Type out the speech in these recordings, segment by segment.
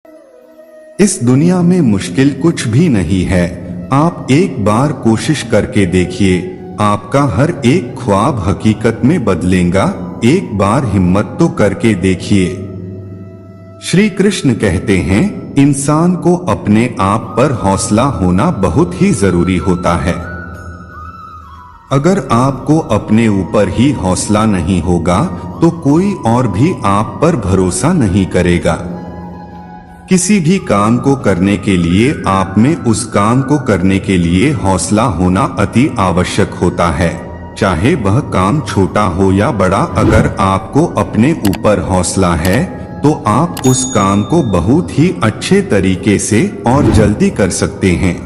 इस दुनिया में मुश्किल कुछ भी नहीं है। आप एक बार कोशिश करके देखिए, आपका हर एक ख्वाब हकीकत में बदलेगा। एक बार हिम्मत तो करके देखिए। श्री कृष्ण कहते हैं, इंसान को अपने आप पर हौसला होना बहुत ही जरूरी होता है। अगर आपको अपने ऊपर ही हौसला नहीं होगा तो कोई और भी आप पर भरोसा नहीं करेगा। किसी भी काम को करने के लिए आप में उस काम को करने के लिए हौसला होना अति आवश्यक होता है, चाहे वह काम छोटा हो या बड़ा। अगर आपको अपने ऊपर हौसला है तो आप उस काम को बहुत ही अच्छे तरीके से और जल्दी कर सकते हैं।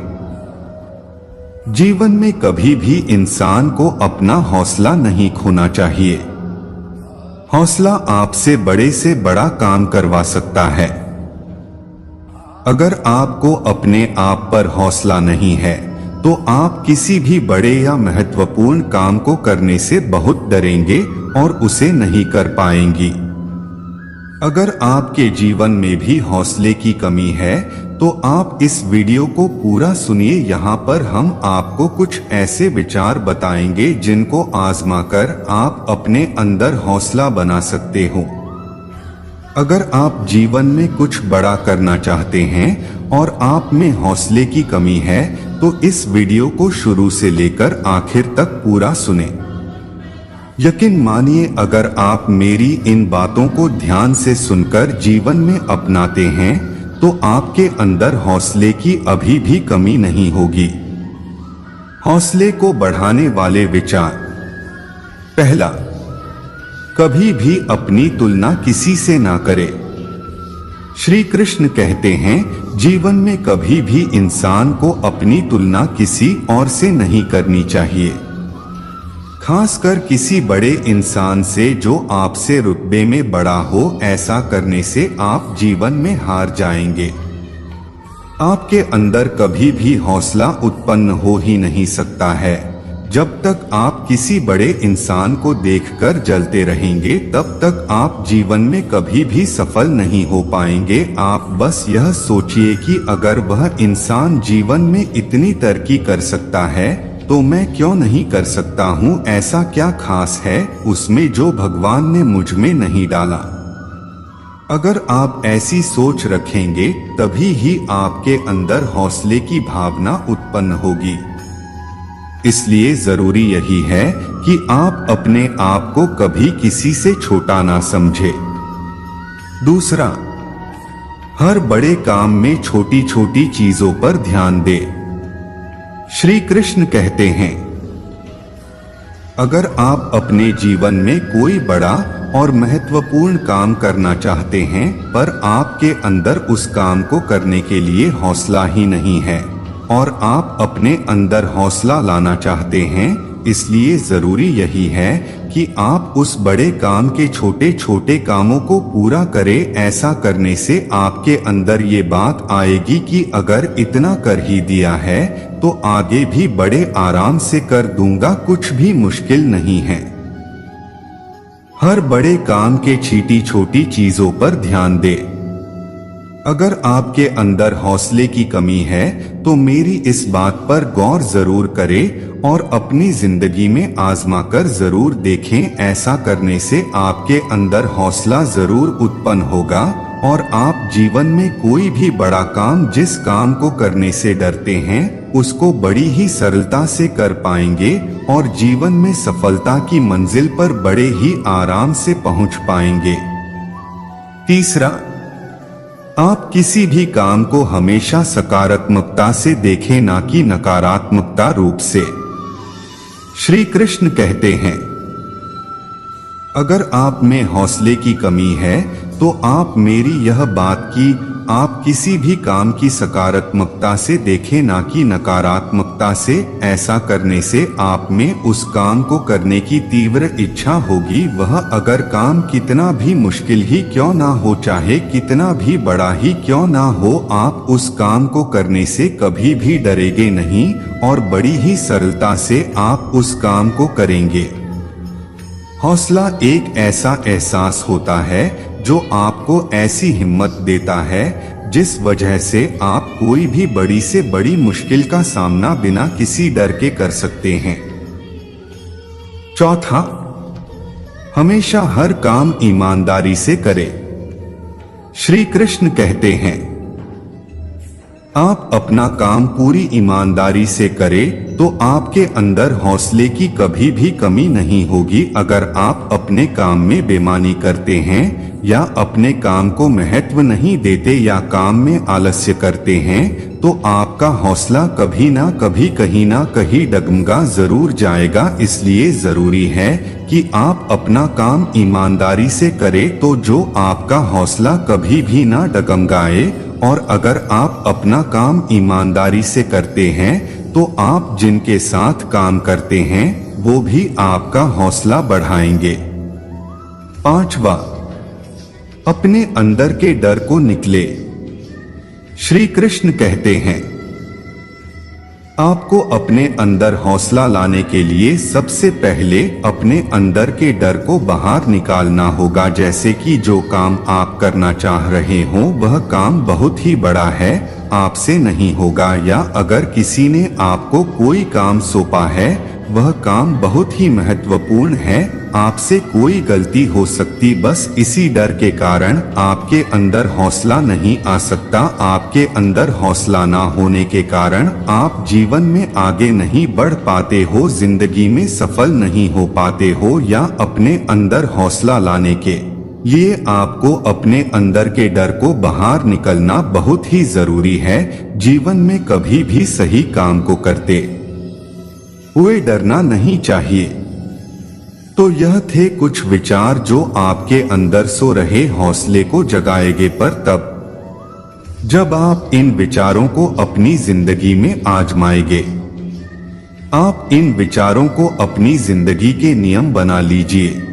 जीवन में कभी भी इंसान को अपना हौसला नहीं खोना चाहिए। हौसला आपसे बड़े से बड़ा काम करवा सकता है। अगर आपको अपने आप पर हौसला नहीं है तो आप किसी भी बड़े या महत्वपूर्ण काम को करने से बहुत डरेंगे और उसे नहीं कर पाएंगी। अगर आपके जीवन में भी हौसले की कमी है तो आप इस वीडियो को पूरा सुनिए। यहाँ पर हम आपको कुछ ऐसे विचार बताएंगे जिनको आजमाकर आप अपने अंदर हौसला बना सकते हो। अगर आप जीवन में कुछ बड़ा करना चाहते हैं और आप में हौसले की कमी है तो इस वीडियो को शुरू से लेकर आखिर तक पूरा सुने। यकीन मानिए, अगर आप मेरी इन बातों को ध्यान से सुनकर जीवन में अपनाते हैं तो आपके अंदर हौसले की अभी भी कमी नहीं होगी। हौसले को बढ़ाने वाले विचार। पहला, कभी भी अपनी तुलना किसी से ना करें। श्री कृष्ण कहते हैं, जीवन में कभी भी इंसान को अपनी तुलना किसी और से नहीं करनी चाहिए, खासकर किसी बड़े इंसान से जो आपसे रुतबे में बड़ा हो। ऐसा करने से आप जीवन में हार जाएंगे। आपके अंदर कभी भी हौसला उत्पन्न हो ही नहीं सकता है। जब तक आप किसी बड़े इंसान को देखकर जलते रहेंगे तब तक आप जीवन में कभी भी सफल नहीं हो पाएंगे। आप बस यह सोचिए कि अगर वह इंसान जीवन में इतनी तरक्की कर सकता है तो मैं क्यों नहीं कर सकता हूँ। ऐसा क्या खास है उसमें जो भगवान ने मुझ में नहीं डाला। अगर आप ऐसी सोच रखेंगे तभी ही आपके अंदर हौसले की भावना उत्पन्न होगी। इसलिए जरूरी यही है कि आप अपने आप को कभी किसी से छोटा ना समझे। दूसरा, हर बड़े काम में छोटी छोटी चीजों पर ध्यान दे। श्री कृष्ण कहते हैं, अगर आप अपने जीवन में कोई बड़ा और महत्वपूर्ण काम करना चाहते हैं पर आपके अंदर उस काम को करने के लिए हौसला ही नहीं है और आप अपने अंदर हौसला लाना चाहते हैं, इसलिए जरूरी यही है कि आप उस बड़े काम के छोटे छोटे कामों को पूरा करें। ऐसा करने से आपके अंदर ये बात आएगी कि अगर इतना कर ही दिया है तो आगे भी बड़े आराम से कर दूंगा, कुछ भी मुश्किल नहीं है। हर बड़े काम के छोटी छोटी चीजों पर ध्यान दे। अगर आपके अंदर हौसले की कमी है तो मेरी इस बात पर गौर जरूर करें और अपनी जिंदगी में आजमा कर जरूर देखें। ऐसा करने से आपके अंदर हौसला जरूर उत्पन्न होगा और आप जीवन में कोई भी बड़ा काम, जिस काम को करने से डरते हैं, उसको बड़ी ही सरलता से कर पाएंगे और जीवन में सफलता की मंजिल पर बड़े ही आराम से पहुंच पाएंगे। तीसरा, आप किसी भी काम को हमेशा सकारात्मकता से देखें, ना कि नकारात्मकता रूप से। श्री कृष्ण कहते हैं, अगर आप में हौसले की कमी है तो आप मेरी यह बात की आप किसी भी काम की सकारात्मकता से देखें, ना कि नकारात्मकता से। ऐसा करने से आप में उस काम को करने की तीव्र इच्छा होगी। वह अगर काम कितना भी मुश्किल ही क्यों ना हो, चाहे कितना भी बड़ा ही क्यों ना हो, आप उस काम को करने से कभी भी डरेंगे नहीं और बड़ी ही सरलता से आप उस काम को करेंगे। हौसला एक ऐसा एहसास होता है जो आपको ऐसी हिम्मत देता है जिस वजह से आप कोई भी बड़ी से बड़ी मुश्किल का सामना बिना किसी डर के कर सकते हैं। चौथा, हमेशा हर काम ईमानदारी से करें। श्री कृष्ण कहते हैं, आप अपना काम पूरी ईमानदारी से करें तो आपके अंदर हौसले की कभी भी कमी नहीं होगी। अगर आप अपने काम में बेईमानी करते हैं या अपने काम को महत्व नहीं देते या काम में आलस्य करते हैं तो आपका हौसला कभी ना कभी कहीं ना कहीं डगमगा जरूर जाएगा। इसलिए जरूरी है कि आप अपना काम ईमानदारी से करें तो जो आपका हौसला कभी भी ना डगमगाए। और अगर आप अपना काम ईमानदारी से करते हैं तो आप जिनके साथ काम करते हैं वो भी आपका हौसला बढ़ाएंगे। पांचवा, अपने अंदर के डर को निकले। श्री कृष्ण कहते हैं, आपको अपने अंदर हौसला लाने के लिए सबसे पहले अपने अंदर के डर को बाहर निकालना होगा। जैसे कि जो काम आप करना चाह रहे हो वह काम बहुत ही बड़ा है, आपसे नहीं होगा, या अगर किसी ने आपको कोई काम सौंपा है वह काम बहुत ही महत्वपूर्ण है, आपसे कोई गलती हो सकती। बस इसी डर के कारण आपके अंदर हौसला नहीं आ सकता। आपके अंदर हौसला ना होने के कारण आप जीवन में आगे नहीं बढ़ पाते हो, जिंदगी में सफल नहीं हो पाते हो। या अपने अंदर हौसला लाने के लिए आपको अपने अंदर के डर को बाहर निकलना बहुत ही जरूरी है। जीवन में कभी भी सही काम को करते हुए डरना नहीं चाहिए। तो यह थे कुछ विचार जो आपके अंदर सो रहे हौसले को जगाएंगे। पर तब जब आप इन विचारों को अपनी जिंदगी में आजमाएंगे। आप इन विचारों को अपनी जिंदगी के नियम बना लीजिए।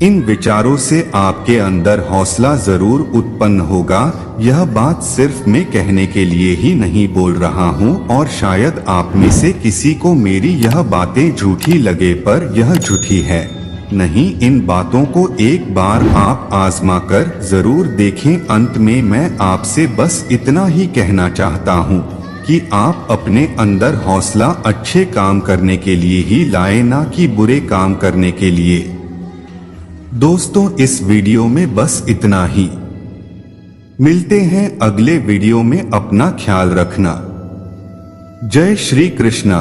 इन विचारों से आपके अंदर हौसला जरूर उत्पन्न होगा। यह बात सिर्फ मैं कहने के लिए ही नहीं बोल रहा हूँ और शायद आप में से किसी को मेरी यह बातें झूठी लगे, पर यह झूठी है नहीं। इन बातों को एक बार आप आजमा कर जरूर देखें। अंत में मैं आपसे बस इतना ही कहना चाहता हूँ कि आप अपने अंदर हौसला अच्छे काम करने के लिए ही लाए, ना कि बुरे काम करने के लिए। दोस्तों, इस वीडियो में बस इतना ही। मिलते हैं अगले वीडियो में। अपना ख्याल रखना। जय श्री कृष्णा।